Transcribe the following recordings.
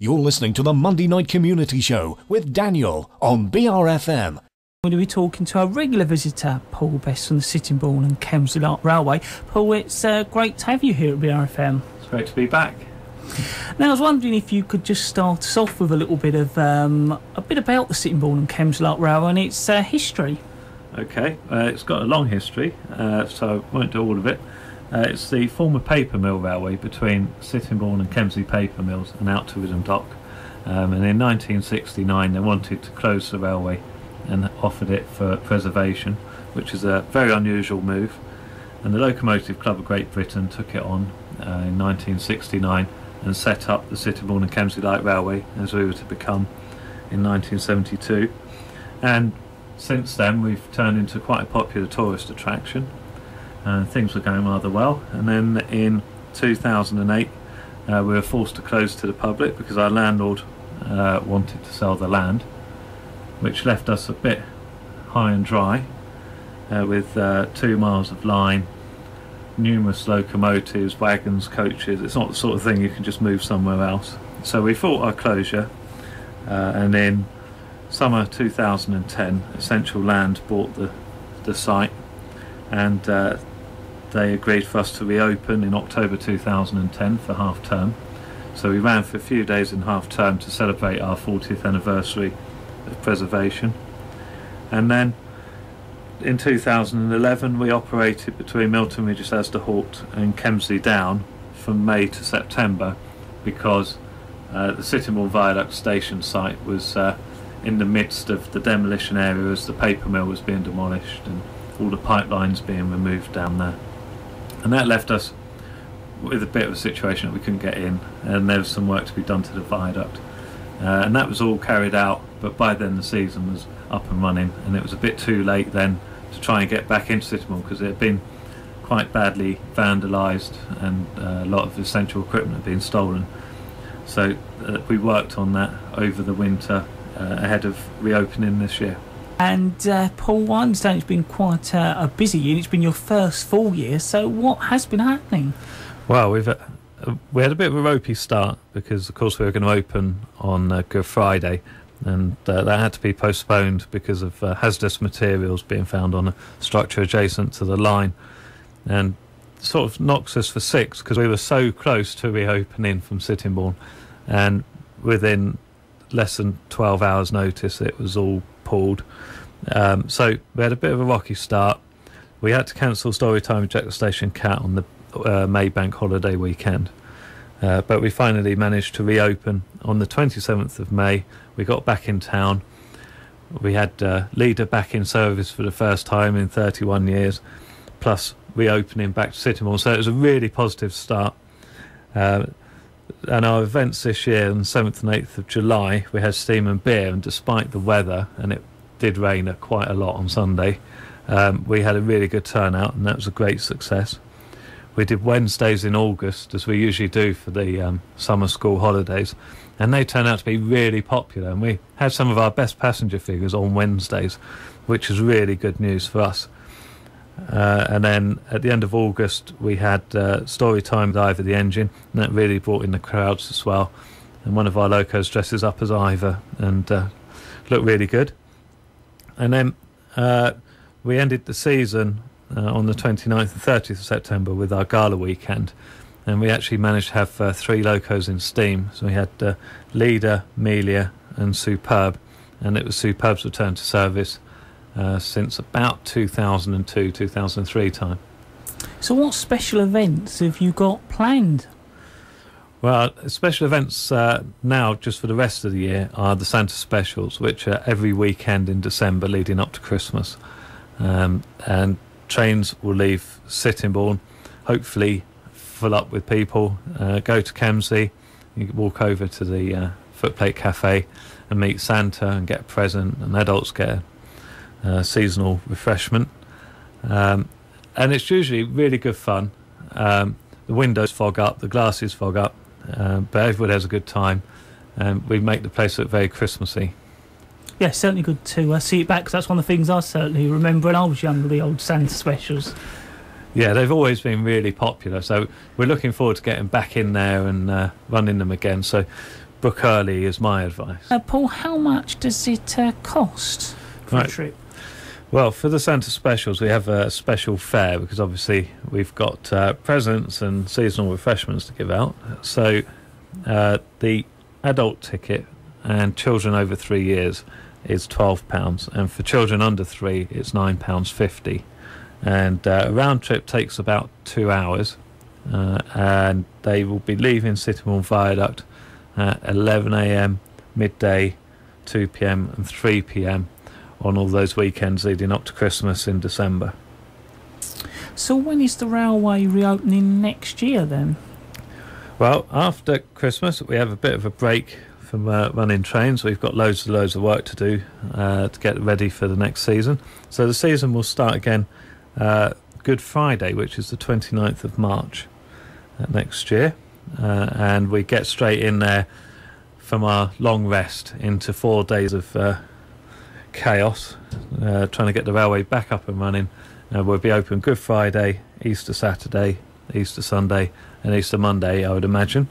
You're listening to the Monday Night Community Show with Daniel on BRFM. We're going to be talking to our regular visitor, Paul Best from the Sittingbourne and Kemsley Light Railway. Paul, it's great to have you here at BRFM. It's great to be back. Now, I was wondering if you could just start us off with a little bit of a bit about the Sittingbourne and Kemsley Light Railway and its history. Okay, it's got a long history, so I won't do all of it. It's the former paper mill railway between Sittingbourne and Kemsley paper mills and out to Widham Dock. And in 1969 they wanted to close the railway and offered it for preservation, which is a very unusual move. And the Locomotive Club of Great Britain took it on in 1969 and set up the Sittingbourne and Kemsley Light Railway as we were to become in 1972. And since then we've turned into quite a popular tourist attraction. Things were going rather well, and then in 2008 we were forced to close to the public because our landlord wanted to sell the land, which left us a bit high and dry with 2 miles of line, numerous locomotives, wagons, coaches. It's not the sort of thing you can just move somewhere else. So we fought our closure, and in summer 2010 Essential Land bought the site, and they agreed for us to reopen in October 2010 for half term. So we ran for a few days in half term to celebrate our 40th anniversary of preservation. And then in 2011 we operated between Milton Regis Asderholt and Kemsley Down from May to September, because the Sittingbourne Viaduct station site was in the midst of the demolition area as the paper mill was being demolished and all the pipelines being removed down there. And that left us with a bit of a situation that we couldn't get in, and there was some work to be done to the viaduct, and that was all carried out, but by then the season was up and running, and it was a bit too late then to try and get back into Sittingbourne because it had been quite badly vandalised and a lot of essential equipment had been stolen. So we worked on that over the winter ahead of reopening this year. And Paul, I understand it's been quite a busy year. It's been your first full year, so what has been happening? Well, we had a bit of a ropey start because, of course, we were going to open on Good Friday, and that had to be postponed because of hazardous materials being found on a structure adjacent to the line, and sort of knocks us for six because we were so close to reopening from Sittingbourne, and within less than 12 hours notice it was all pulled. So we had a bit of a rocky start. We had to cancel story time at Jack Station Cat on the May Bank holiday weekend, but we finally managed to reopen on the 27th of May. We got back in town. We had Leader back in service for the first time in 31 years, plus reopening back to Sittingbourne, so it was a really positive start. And our events this year on the 7th and 8th of July, we had steam and beer, and despite the weather, and it did rain quite a lot on Sunday, we had a really good turnout, and that was a great success. We did Wednesdays in August, as we usually do for the summer school holidays, and they turned out to be really popular, and we had some of our best passenger figures on Wednesdays, which is really good news for us. And then at the end of August we had story time with Ivor the engine, and that really brought in the crowds as well, and one of our locos dresses up as Ivor and looked really good. And then we ended the season on the 29th and 30th of September with our gala weekend, and we actually managed to have 3 locos in steam. So we had Leader, Melia and Superb, and it was Superb's return to service since about 2002-2003 time. So what special events have you got planned? Well, special events now just for the rest of the year are the Santa Specials, which are every weekend in December leading up to Christmas, and trains will leave Sittingbourne, hopefully full up with people, go to Kemsley, you can walk over to the Footplate Cafe and meet Santa and get a present, and adults get seasonal refreshment, and it's usually really good fun. The windows fog up, the glasses fog up, but everybody has a good time, and we make the place look very Christmassy. Yeah, certainly good to see it back, because that's one of the things I certainly remember when I was younger, the old Santa Specials. Yeah, they've always been really popular, so we're looking forward to getting back in there and running them again. So book early is my advice. Paul, how much does it cost for a trip? Well, for the Santa specials, we have a special fare because obviously we've got presents and seasonal refreshments to give out. So the adult ticket and children over 3 years is £12, and for children under 3 it's £9.50, and a round trip takes about 2 hours, and they will be leaving Sittingbourne Viaduct at 11 a.m, midday, 2 p.m. and 3 p.m. on all those weekends leading up to Christmas in December. So when is the railway reopening next year then? Well, after Christmas we have a bit of a break from running trains. We've got loads of work to do to get ready for the next season. So the season will start again Good Friday, which is the 29th of March next year, and we get straight in there from our long rest into 4 days of chaos, trying to get the railway back up and running. We'll be open Good Friday, Easter Saturday, Easter Sunday and Easter Monday, I would imagine.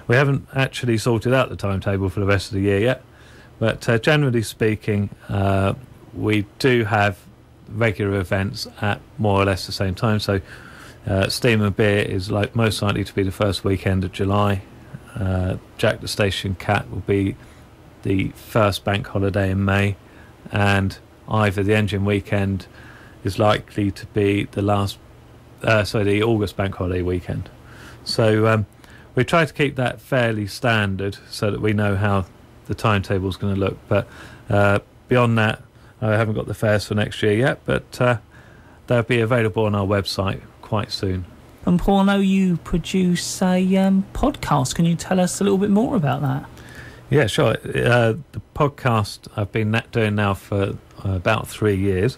We haven't actually sorted out the timetable for the rest of the year yet, but generally speaking, we do have regular events at more or less the same time. So Steam and Beer is most likely to be the first weekend of July. Jack the Station Cat will be the first bank holiday in May, and either the Engine Weekend is likely to be the August bank holiday weekend. So we try to keep that fairly standard so that we know how the timetable is going to look. But beyond that, I haven't got the fares for next year yet, but they'll be available on our website quite soon. And Paul, I know you produce a podcast. Can you tell us a little bit more about that? Yeah, sure. The podcast I've been doing now for about 3 years.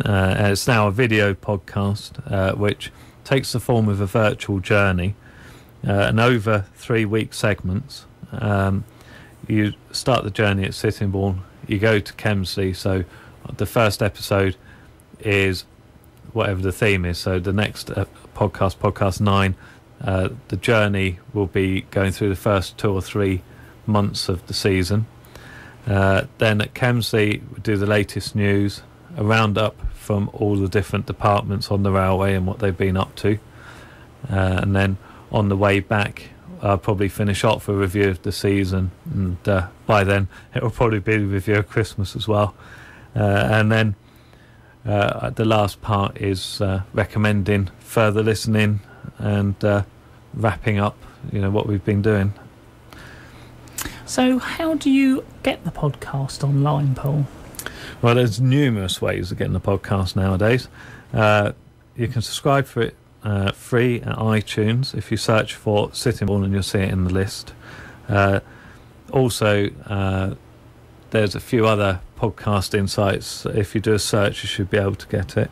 It's now a video podcast which takes the form of a virtual journey, and over 3-week segments. You start the journey at Sittingbourne, you go to Kemsley, so the first episode is whatever the theme is. So the next podcast 9, the journey will be going through the first 2 or 3 months of the season. Then at Kemsley we do the latest news, a roundup from all the different departments on the railway and what they've been up to, and then on the way back I'll probably finish off a review of the season, and by then it will probably be a review of Christmas as well, and then the last part is recommending further listening and wrapping up what we've been doing. So how do you get the podcast online, Paul? Well, there's numerous ways of getting the podcast nowadays. You can subscribe for it free at iTunes. If you search for Sittingbourne, and you'll see it in the list. Also, there's a few other podcast insights. If you do a search, you should be able to get it.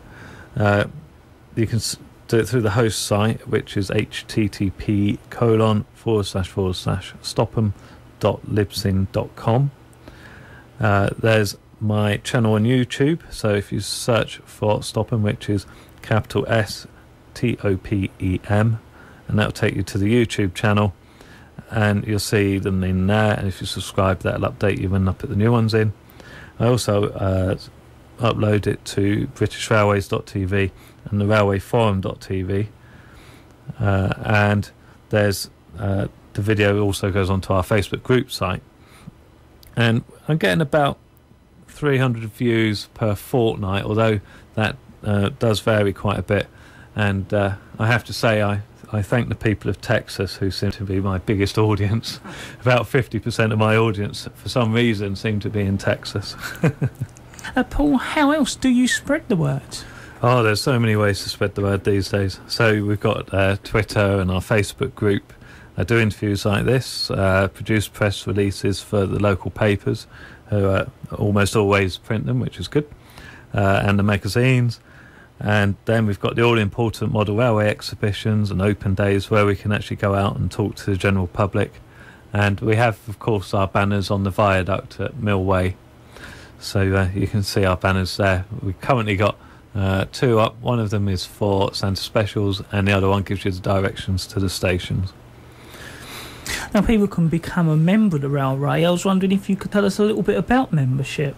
You can do it through the host site, which is http://stopham.libsyn.com. There's my channel on YouTube, so if you search for Stopham, which is capital STOPEM, and that'll take you to the YouTube channel, and you'll see them in there, and if you subscribe, that'll update you when I put the new ones in. I also upload it to britishrailways.tv and the railwayforum.tv, and there's the video also goes onto our Facebook group site, and I'm getting about 300 views per fortnight, although that does vary quite a bit, and I have to say I thank the people of Texas, who seem to be my biggest audience. About 50% of my audience for some reason seem to be in Texas. Paul, how else do you spread the word? Oh, there's so many ways to spread the word these days. So we've got Twitter and our Facebook group. I do interviews like this, produce press releases for the local papers, who almost always print them, which is good, and the magazines. And then we've got the all-important model railway exhibitions and open days where we can actually go out and talk to the general public. And we have, of course, our banners on the viaduct at Mill Way. So you can see our banners there. We've currently got 2 up. One of them is for Santa Specials, and the other one gives you the directions to the stations. Now, people can become a member of the railway. I was wondering if you could tell us a little bit about membership.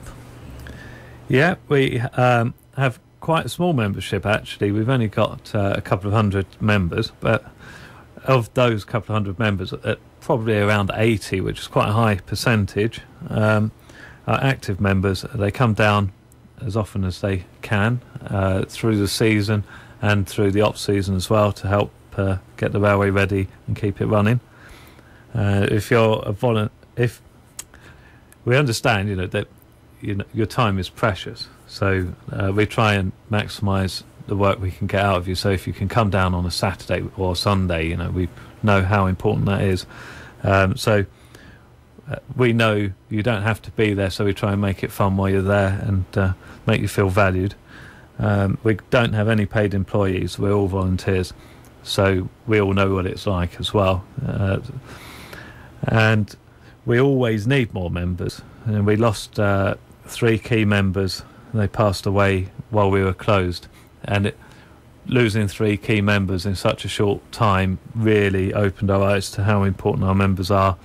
Yeah, we have quite a small membership, actually. We've only got a couple of hundred members, but of those couple of hundred members, probably around 80, which is quite a high percentage, are active members. They come down as often as they can through the season and through the off season as well, to help get the railway ready and keep it running. If you're a if we understand, that your time is precious, so we try and maximise the work we can get out of you. So if you can come down on a Saturday or Sunday, we know how important that is. So we know you don't have to be there, so we try and make it fun while you're there and make you feel valued. We don't have any paid employees. We're all volunteers, so we all know what it's like as well. And we always need more members. And we lost 3 key members. They passed away while we were closed. And losing 3 key members in such a short time really opened our eyes to how important our members are,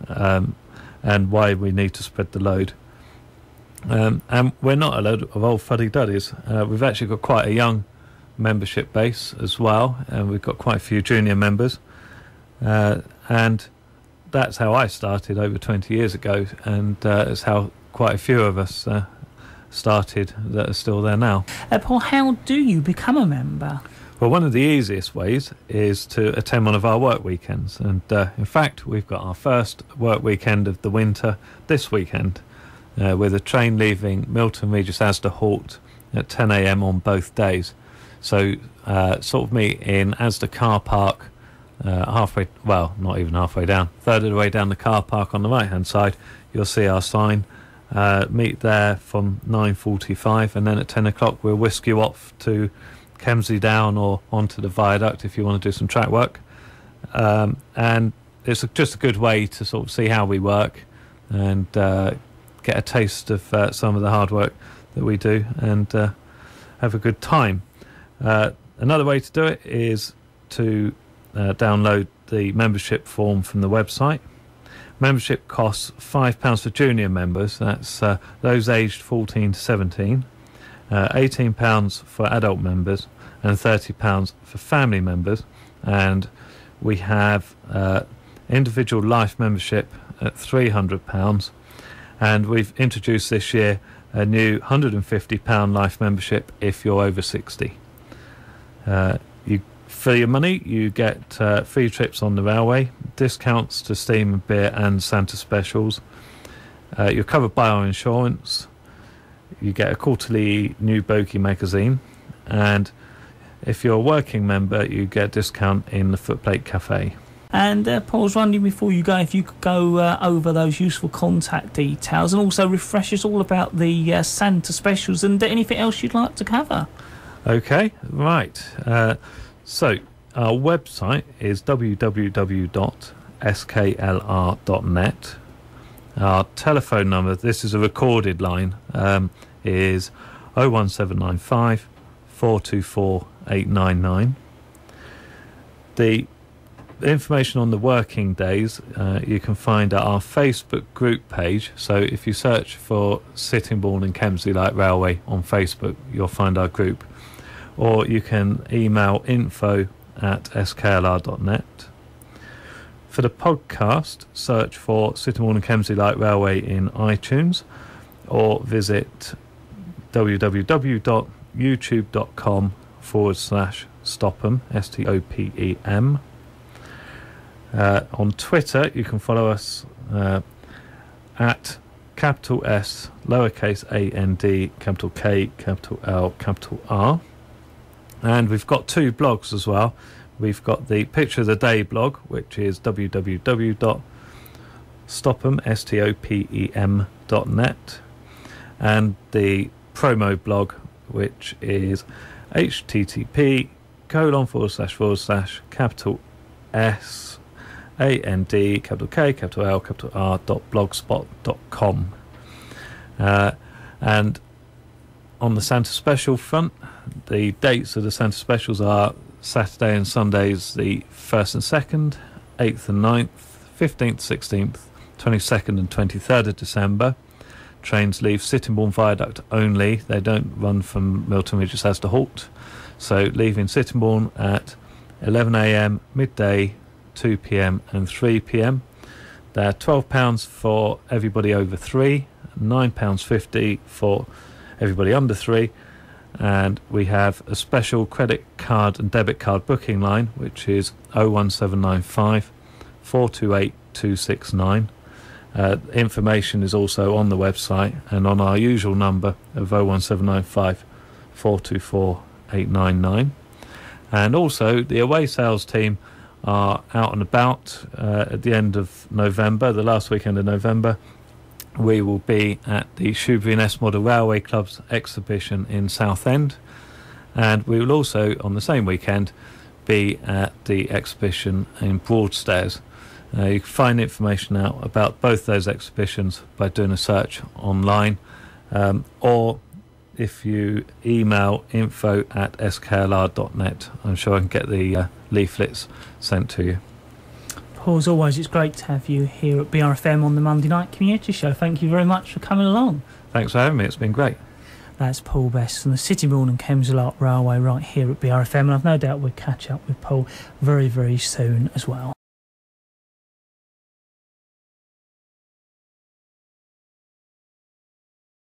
and why we need to spread the load. And we're not a load of old fuddy-duddies. We've actually got quite a young membership base as well, and we've got quite a few junior members. And that's how I started over 20 years ago, and it's how quite a few of us started that are still there now. Paul, how do you become a member? Well, one of the easiest ways is to attend one of our work weekends, and in fact we've got our first work weekend of the winter this weekend, with a train leaving Milton Regis Asda Halt at 10 a.m. on both days. So sort of meet in Asda car park, halfway, well, not even halfway down, third of the way down the car park on the right hand side. You'll see our sign. Meet there from 9:45, and then at 10 o'clock we'll whisk you off to Kemsley down or onto the viaduct if you want to do some track work. And it's just a good way to sort of see how we work and get a taste of some of the hard work that we do, and have a good time. Another way to do it is to download the membership form from the website. Membership costs £5 for junior members, that's those aged 14 to 17, £18 for adult members, and £30 for family members. And we have individual life membership at £300, and we've introduced this year a new £150 life membership if you're over 60. For your money, you get free trips on the railway, discounts to steam and beer and Santa specials. You're covered by our insurance. You get a quarterly new bogey magazine, and if you're a working member, you get a discount in the Footplate Cafe. And Paul, I was wondering before you go, if you could go over those useful contact details and also refresh us all about the Santa specials and anything else you'd like to cover. Okay, right. So our website is www.sklr.net. Our telephone number, this is a recorded line, is 01795 424 899. The information on the working days you can find at our Facebook group page. So if you search for Sittingbourne and Kemsley Light Railway on Facebook, you'll find our group. Or you can email info@sklr.net. For the podcast, search for Sittingbourne and Kemsley Light Railway in iTunes, or visit www.youtube.com/Stopem, STOPEM. On Twitter, you can follow us at capital S, lowercase a-n-d, capital K, capital L, capital R. And we've got 2 blogs as well. We've got the Picture of the Day blog, which is www.stopem.net, and the promo blog, which is http:// capital S A-N-D, capital K, capital L, capital R, .blogspot.com. And on the Santa Special front, the dates of the Santa Specials are Saturday and Sundays the 1st and 2nd, 8th and 9th, 15th, 16th, 22nd and 23rd of December. Trains leave Sittingbourne Viaduct only. They don't run from Milton Regis as to halt. So leaving Sittingbourne at 11 a.m, midday, 2 p.m. and 3 p.m. They're £12 for everybody over 3, £9.50 for everybody under 3, and we have a special credit card and debit card booking line, which is 01795 428 269. Information is also on the website and on our usual number of 01795 424 899. And also the away sales team are out and about at the end of November, the last weekend of November. We will be at the Shrewsbury and S Model Railway Club's exhibition in Southend, and we will also on the same weekend be at the exhibition in Broadstairs. You can find information out about both those exhibitions by doing a search online, or if you email info@sklr.net, I'm sure I can get the leaflets sent to you. Paul, as always, it's great to have you here at BRFM on the Monday Night Community Show. Thank you very much for coming along. Thanks for having me, it's been great. That's Paul Best from the Sittingbourne and Kemsley Railway right here at BRFM, and I've no doubt we'll catch up with Paul very, very soon as well.